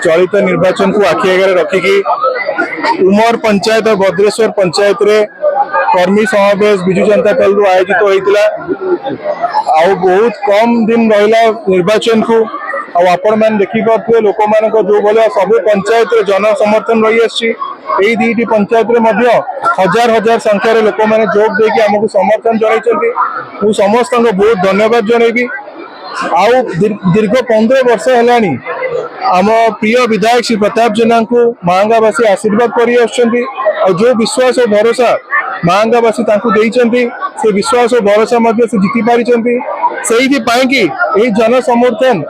चलित निर्वाचन को आखि आगे रखिकी उमर पंचायत और भद्रेश्वर पंचायत रे कर्मी समावेश विजु जनता दल रु आयोजित होता। बहुत कम दिन रहा निर्वाचन को आपण मैंने देखिपे लोक मान जो भाया सब पंचायत जन समर्थन रही आसी दुईटी पंचायत हजार हजार संख्यार लोक मैंने जोग देकी आमको समर्थन जन समस्त बहुत धन्यवाद जनइबी। आउ दीर्घ 15 वर्ष है आम प्रिय विधायक श्री प्रताप जेना को महांगावासी आशीर्वाद कर जो विश्वास और भरोसा महांगावासी से विश्वास और भरोसा से जीति पारी कि जन समर्थन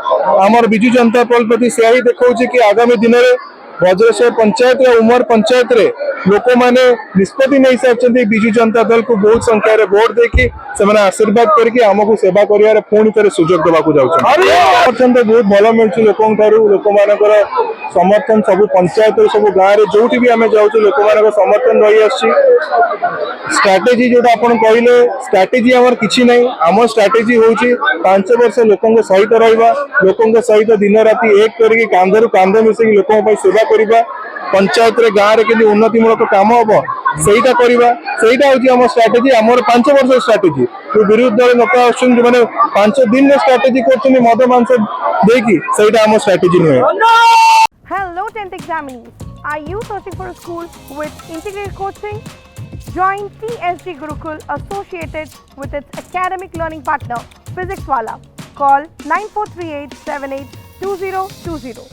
आमर विजु जनता दल प्रति से ही देखा कि आगामी दिन में भद्रेश्वर पंचायत या उमर पंचायत रे लोक मैंने निष्पत्ति नहीं सारी विजु जनता दल को बहुत संख्यार भोट देकी से आशीर्वाद करके आमको सेवा कर पुणी थे सुजोग देवाक समर्थन तो बहुत भल मिलूँ लोक मान समर्थन सब पंचायत सब गाँव में जो भी आम जाऊँ लोक मान समर्थन रही स्ट्राटेजी जोटा आपन कहले स्ट्राटेजी आमर किछि नहीं आम स्ट्राटेजी होची 5 वर्ष लोकों सहित रहिबा लोकों सहित दिन राति एक करके कांधरू कांध मिसेकी लोकों पर सेवा करिबा पंचायत रे गाँव रे केनी उन्नतिमूलक काम हबो सेटा करिबा सेटा होची आम स्ट्राटेजी आमर 5 वर्ष स्ट्राटेजी जो विरोध दल नेता आछन जो माने 5 दिन रे स्ट्राटेजी करछन मद मांस देकी सेटा आम स्ट्राटेजी नुहे। Hello 10th examinees, are you searching for a school with integrated coaching? Join TSG Gurukul associated with its academic learning partner Physics Wala. Call 9438 782020.